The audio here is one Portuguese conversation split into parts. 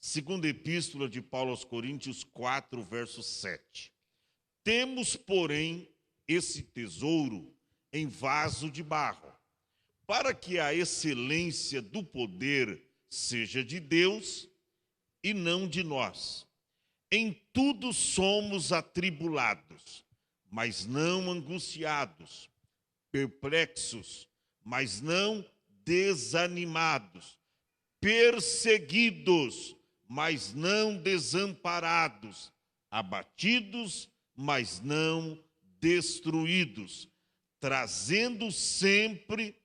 Segunda epístola de Paulo aos Coríntios 4, verso 7. Temos, porém, esse tesouro em vaso de barro, para que a excelência do poder seja de Deus e não de nós. Em tudo somos atribulados, mas não angustiados, perplexos, mas não desanimados, perseguidos, mas não desamparados, abatidos, mas não destruídos, trazendo sempre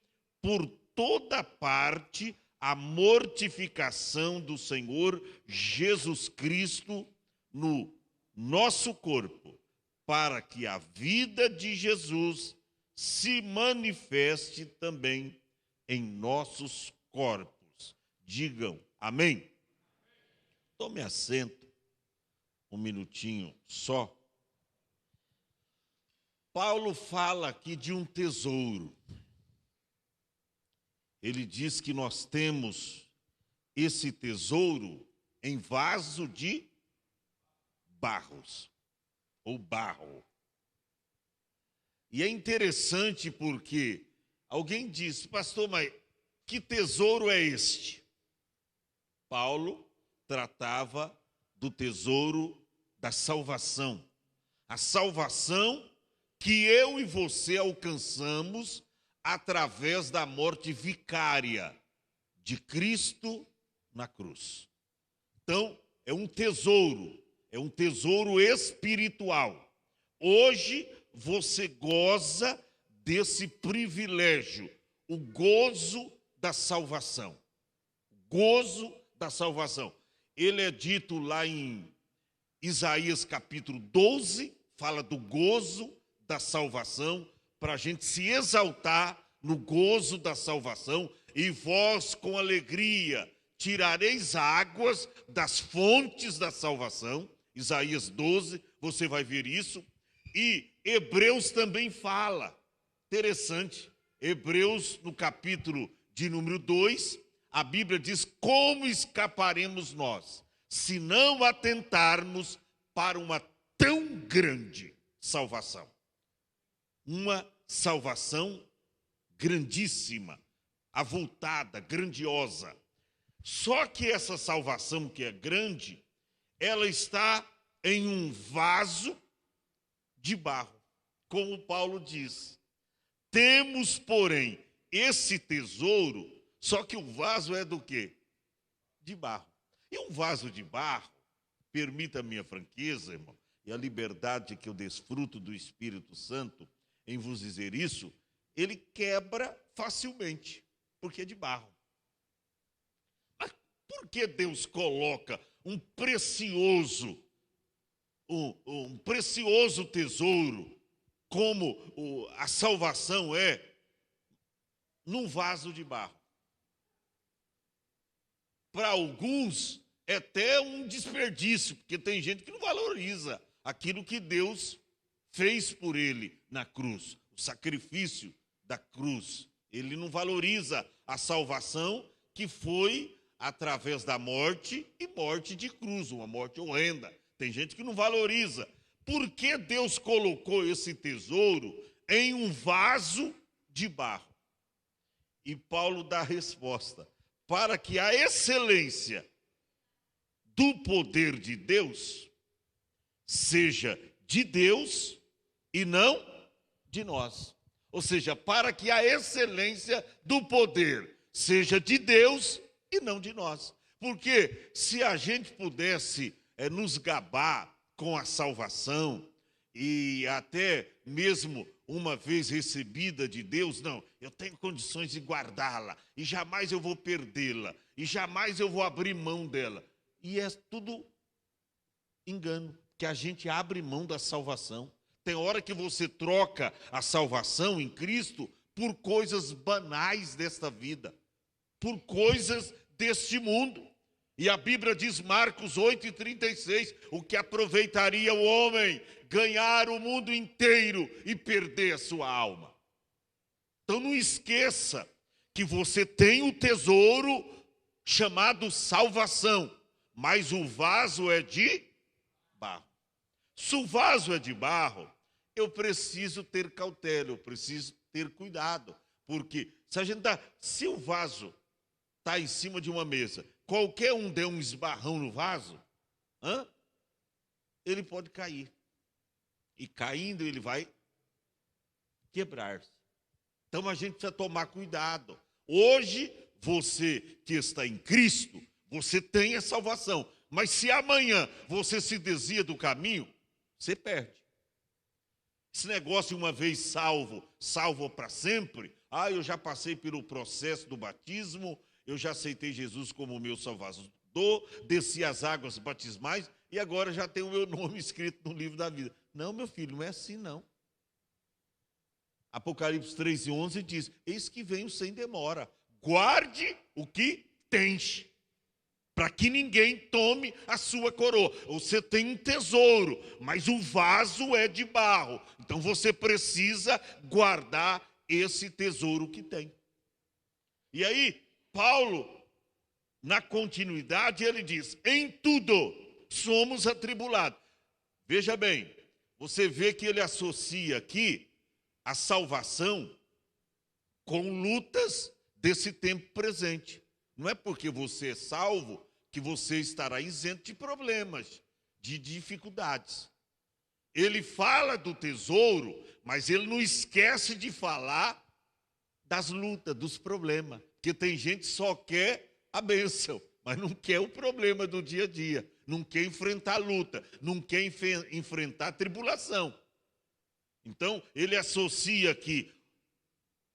por toda parte a mortificação do Senhor Jesus Cristo no nosso corpo, para que a vida de Jesus se manifeste também em nossos corpos. Digam amém. Tome assento, um minutinho só. Paulo fala aqui de um tesouro. Ele diz que nós temos esse tesouro em vaso de barros, ou barro. E é interessante porque alguém disse, pastor, mas que tesouro é este? Paulo tratava do tesouro da salvação. A salvação que eu e você alcançamos através da morte vicária de Cristo na cruz. Então, é um tesouro espiritual. Hoje você goza desse privilégio, o gozo da salvação. Gozo da salvação. Ele é dito lá em Isaías capítulo 12, fala do gozo da salvação, para a gente se exaltar no gozo da salvação. E vós com alegria tirareis águas das fontes da salvação. Isaías 12, você vai ver isso. E Hebreus também fala, interessante, Hebreus no capítulo de número 2, a Bíblia diz, como escaparemos nós, se não atentarmos para uma tão grande salvação. Uma salvação grandíssima, avultada, grandiosa. Só que essa salvação que é grande, ela está em um vaso de barro, como Paulo diz. Temos, porém, esse tesouro, só que o vaso é do quê? De barro. E um vaso de barro, permita a minha franqueza, irmão, e a liberdade que eu desfruto do Espírito Santo em vos dizer isso, ele quebra facilmente, porque é de barro. Mas por que Deus coloca um precioso tesouro, como a salvação é, num vaso de barro? Para alguns é até um desperdício, porque tem gente que não valoriza aquilo que Deus fez por ele na cruz, o sacrifício da cruz. Ele não valoriza a salvação que foi através da morte e morte de cruz, uma morte horrenda. Tem gente que não valoriza. Por que Deus colocou esse tesouro em um vaso de barro? E Paulo dá a resposta. Para que a excelência do poder de Deus seja de Deus e não de nós. Ou seja, para que a excelência do poder seja de Deus e não de nós. Porque se a gente pudesse nos gabar com a salvação e até mesmo uma vez recebida de Deus, não, eu tenho condições de guardá-la e jamais eu vou perdê-la e jamais eu vou abrir mão dela. E é tudo engano, que a gente abre mão da salvação. Tem hora que você troca a salvação em Cristo por coisas banais desta vida, por coisas deste mundo. E a Bíblia diz, Marcos 8:36, o que aproveitaria o homem ganhar o mundo inteiro e perder a sua alma. Então não esqueça que você tem um tesouro chamado salvação, mas o vaso é de barro. Se o vaso é de barro, eu preciso ter cautela, eu preciso ter cuidado. Porque se o vaso está em cima de uma mesa, qualquer um der um esbarrão no vaso, ele pode cair. E caindo, ele vai quebrar-se. Então a gente precisa tomar cuidado. Hoje, você que está em Cristo, você tem a salvação. Mas se amanhã você se desvia do caminho, você perde. Esse negócio de uma vez salvo para sempre. Eu já passei pelo processo do batismo, eu já aceitei Jesus como meu salvador, desci as águas batismais e agora já tenho o meu nome escrito no livro da vida. Não, meu filho, não é assim não. Apocalipse 3:11 diz: eis que venho sem demora, guarde o que tens, para que ninguém tome a sua coroa. Você tem um tesouro, mas o vaso é de barro, então você precisa guardar esse tesouro que tem. E aí, Paulo, na continuidade, ele diz: em tudo somos atribulados. Veja bem, você vê que ele associa aqui a salvação com lutas desse tempo presente. Não é porque você é salvo que você estará isento de problemas, de dificuldades. Ele fala do tesouro, mas ele não esquece de falar das lutas, dos problemas. Porque tem gente que só quer a bênção, mas não quer o problema do dia a dia. Não quer enfrentar a luta, não quer enfrentar a tribulação. Então, ele associa aqui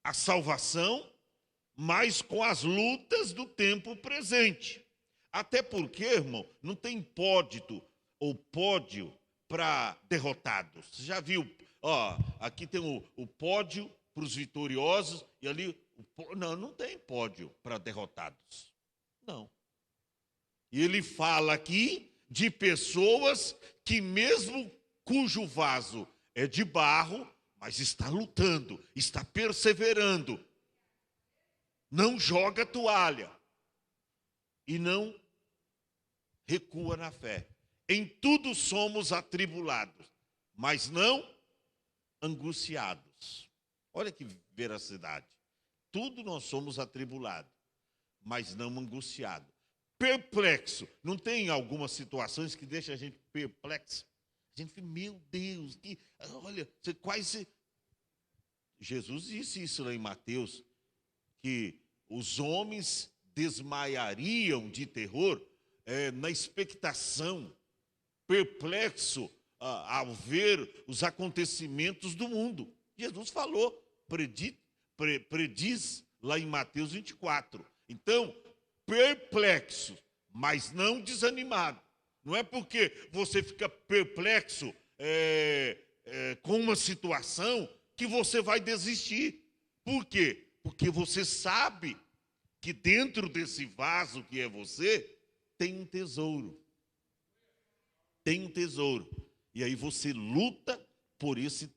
a salvação, mas com as lutas do tempo presente. Até porque, irmão, não tem pódio ou pódio para derrotados. Você já viu? Aqui tem o pódio para os vitoriosos e ali... Não tem pódio para derrotados. Não. E ele fala aqui de pessoas que mesmo cujo vaso é de barro, mas está lutando, está perseverando. Não joga toalha e não recua na fé. Em tudo somos atribulados, mas não angustiados. Olha que veracidade. Tudo nós somos atribulados, mas não angustiados. Perplexo. Não tem algumas situações que deixam a gente perplexo? A gente fica, meu Deus, olha, você quase... Jesus disse isso lá em Mateus, que os homens desmaiariam de terror na expectação, perplexo ao ver os acontecimentos do mundo. Jesus falou, prediz lá em Mateus 24. Então, perplexo, mas não desanimado. Não é porque você fica perplexo com uma situação que você vai desistir. Por quê? Porque você sabe que dentro desse vaso que é você, tem um tesouro. Tem um tesouro. E aí você luta por esse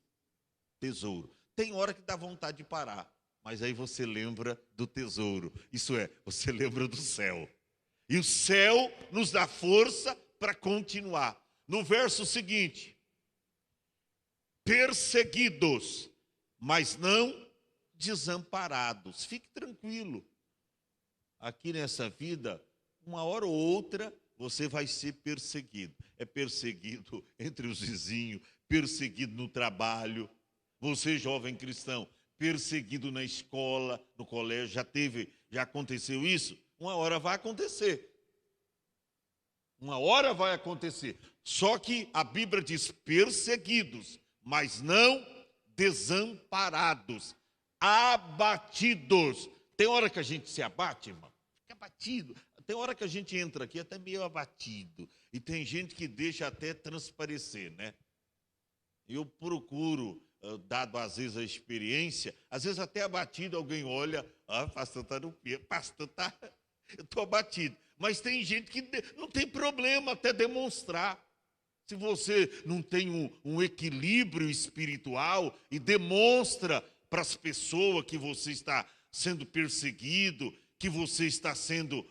tesouro. Tem hora que dá vontade de parar, mas aí você lembra do tesouro. Isso é, você lembra do céu. E o céu nos dá força para continuar. No verso seguinte: perseguidos, mas não desamparados. Fique tranquilo. Aqui nessa vida, uma hora ou outra, você vai ser perseguido. É perseguido entre os vizinhos, perseguido no trabalho. Você, jovem cristão, perseguido na escola, no colégio, já aconteceu isso? Uma hora vai acontecer. Uma hora vai acontecer. Só que a Bíblia diz perseguidos, mas não desamparados, abatidos. Tem hora que a gente se abate, irmão, fica abatido. Tem hora que a gente entra aqui até meio abatido. E tem gente que deixa até transparecer, né? Eu procuro, dado às vezes a experiência, às vezes até abatido, alguém olha, pastor está no pé, pastor está... Eu estou abatido. Mas tem gente que não tem problema até demonstrar. Se você não tem um equilíbrio espiritual e demonstra para as pessoas que você está sendo perseguido, que você está sendo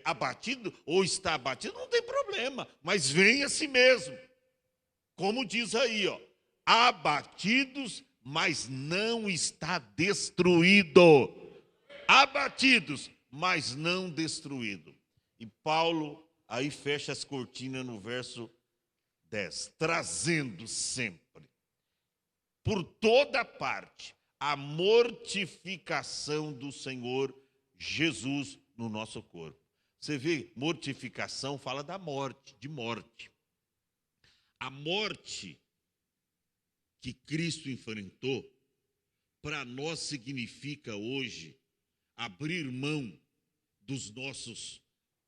abatido ou está abatido, não problema, mas vem a si mesmo. Como diz aí, ó, abatidos, mas não está destruído. Abatidos, mas não destruído. E Paulo aí fecha as cortinas no verso 10, trazendo sempre, por toda parte, a mortificação do Senhor Jesus no nosso corpo. Você vê, mortificação fala da morte, de morte. A morte que Cristo enfrentou, para nós significa hoje abrir mão dos nossos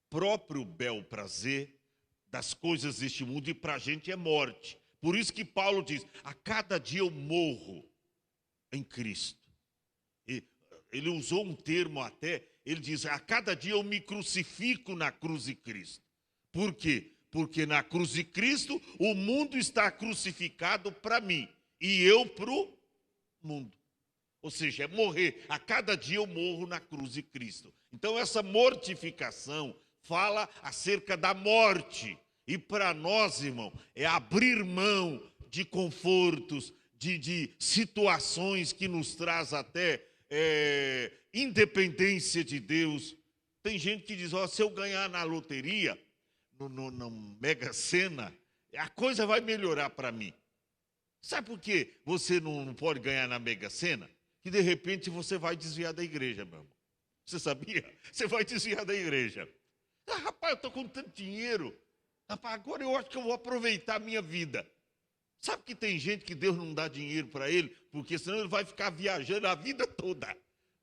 próprio bel prazer, das coisas deste mundo, e para a gente é morte. Por isso que Paulo diz, a cada dia eu morro em Cristo. E ele usou um termo até, ele diz, a cada dia eu me crucifico na cruz de Cristo. Por quê? Porque na cruz de Cristo o mundo está crucificado para mim e eu para o mundo. Ou seja, é morrer. A cada dia eu morro na cruz de Cristo. Então essa mortificação fala acerca da morte. E para nós, irmão, é abrir mão de confortos, de situações que nos traz até independência de Deus. Tem gente que diz, ó, se eu ganhar na loteria, no Mega Sena, a coisa vai melhorar para mim. Sabe por que você não pode ganhar na Mega Sena? Que de repente você vai desviar da igreja, meu irmão. Você sabia? Você vai desviar da igreja. Ah, rapaz, eu estou com tanto dinheiro. Rapaz, agora eu acho que eu vou aproveitar a minha vida. Sabe que tem gente que Deus não dá dinheiro para ele, porque senão ele vai ficar viajando a vida toda.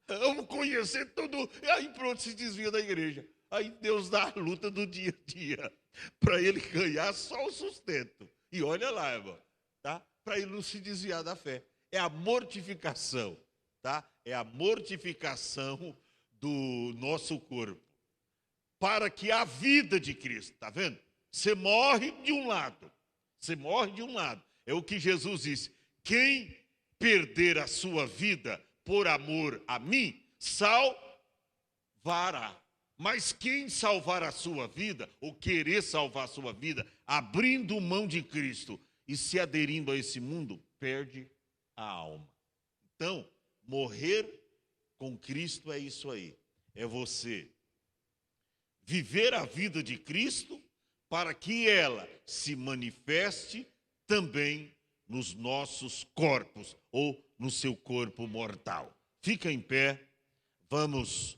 Vamos conhecer tudo. E aí pronto, se desvia da igreja. Aí Deus dá a luta do dia a dia, para ele ganhar só o sustento. E olha lá, irmão, tá? Para ele não se desviar da fé. É a mortificação, tá? É a mortificação do nosso corpo. Para que a vida de Cristo, tá vendo? Você morre de um lado. Você morre de um lado. É o que Jesus disse. Quem perder a sua vida por amor a mim, salvará. Mas quem salvar a sua vida, ou querer salvar a sua vida, abrindo mão de Cristo e se aderindo a esse mundo, perde a alma. Então, morrer com Cristo é isso aí. É você viver a vida de Cristo para que ela se manifeste também nos nossos corpos ou no seu corpo mortal. Fica em pé, vamos